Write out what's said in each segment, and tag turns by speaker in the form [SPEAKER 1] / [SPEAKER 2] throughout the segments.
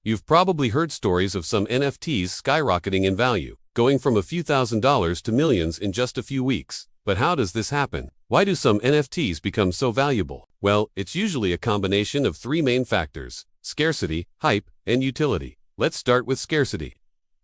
[SPEAKER 1] You've probably heard stories of some NFTs skyrocketing in value, going from a few $1,000s to millions in just a few weeks. But how does this happen? Why do some NFTs become so valuable? Well, it's usually a combination of three main factors: scarcity, hype, and utility. Let's start with scarcity.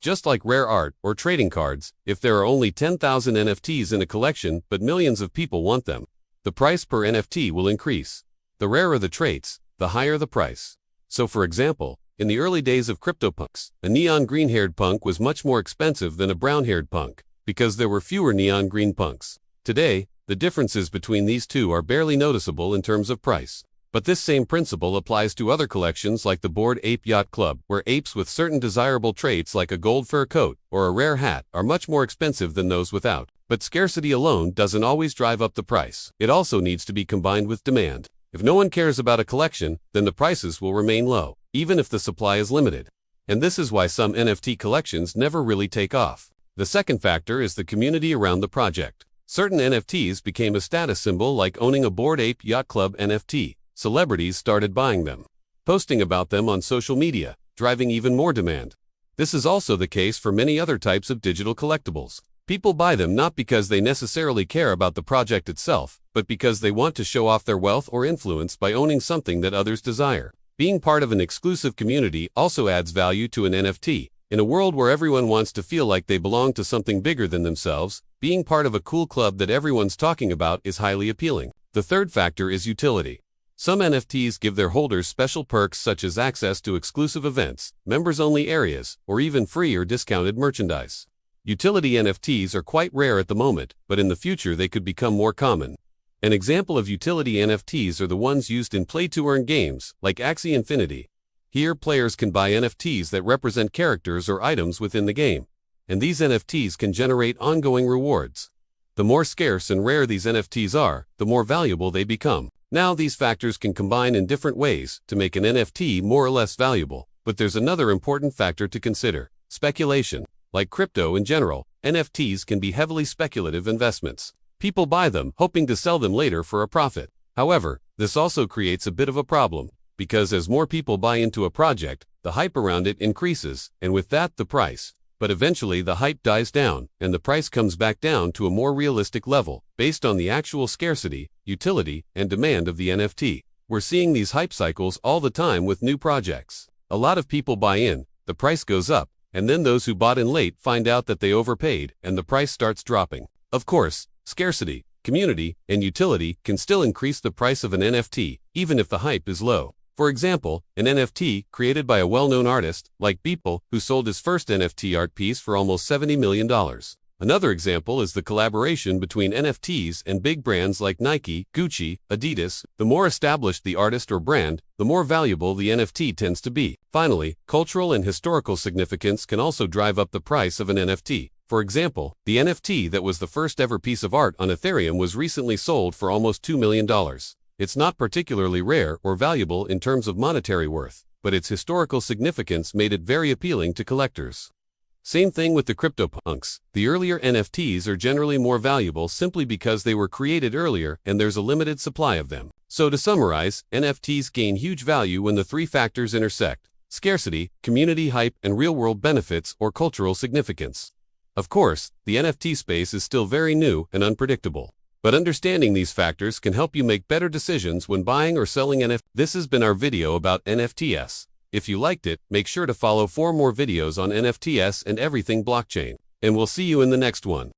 [SPEAKER 1] Just like rare art or trading cards, if there are only 10,000 NFTs in a collection but millions of people want them, the price per NFT will increase. The rarer the traits, the higher the price. So for example, in the early days of CryptoPunks, a neon green-haired punk was much more expensive than a brown-haired punk, because there were fewer neon green punks. Today, the differences between these two are barely noticeable in terms of price. But this same principle applies to other collections like the Bored Ape Yacht Club, where apes with certain desirable traits like a gold fur coat or a rare hat are much more expensive than those without. But scarcity alone doesn't always drive up the price. It also needs to be combined with demand. If no one cares about a collection, then the prices will remain low, even if the supply is limited. And this is why some NFT collections never really take off. The second factor is the community around the project. Certain NFTs became a status symbol, like owning a Bored Ape Yacht Club NFT. Celebrities started buying them, posting about them on social media, driving even more demand. This is also the case for many other types of digital collectibles. People buy them not because they necessarily care about the project itself, but because they want to show off their wealth or influence by owning something that others desire. Being part of an exclusive community also adds value to an NFT. In a world where everyone wants to feel like they belong to something bigger than themselves, being part of a cool club that everyone's talking about is highly appealing. The third factor is utility. Some NFTs give their holders special perks such as access to exclusive events, members-only areas, or even free or discounted merchandise. Utility NFTs are quite rare at the moment, but in the future they could become more common. An example of utility NFTs are the ones used in play-to-earn games, like Axie Infinity. Here, players can buy NFTs that represent characters or items within the game, and these NFTs can generate ongoing rewards. The more scarce and rare these NFTs are, the more valuable they become. Now, these factors can combine in different ways to make an NFT more or less valuable, but there's another important factor to consider: speculation. Like crypto in general, NFTs can be heavily speculative investments. People buy them hoping to sell them later for a profit. However, this also creates a bit of a problem, because as more people buy into a project, the hype around it increases, and with that, the price. But eventually the hype dies down, and the price comes back down to a more realistic level, based on the actual scarcity, utility, and demand of the NFT. We're seeing these hype cycles all the time with new projects. A lot of people buy in, the price goes up, and then those who bought in late find out that they overpaid, and the price starts dropping. Of course, scarcity, community, and utility can still increase the price of an NFT, even if the hype is low. For example, an NFT created by a well-known artist, like Beeple, who sold his first NFT art piece for almost $70 million. Another example is the collaboration between NFTs and big brands like Nike, Gucci, Adidas. The more established the artist or brand, the more valuable the NFT tends to be. Finally, cultural and historical significance can also drive up the price of an NFT. For example, the NFT that was the first ever piece of art on Ethereum was recently sold for almost $2 million. It's not particularly rare or valuable in terms of monetary worth, but its historical significance made it very appealing to collectors. Same thing with the CryptoPunks. The earlier NFTs are generally more valuable simply because they were created earlier and there's a limited supply of them. So to summarize, NFTs gain huge value when the three factors intersect: scarcity, community hype, and real-world benefits or cultural significance. Of course, the NFT space is still very new and unpredictable, but understanding these factors can help you make better decisions when buying or selling NFTs. This has been our video about NFTs. If you liked it, make sure to follow 4 more videos on NFTs and everything blockchain. And we'll see you in the next one.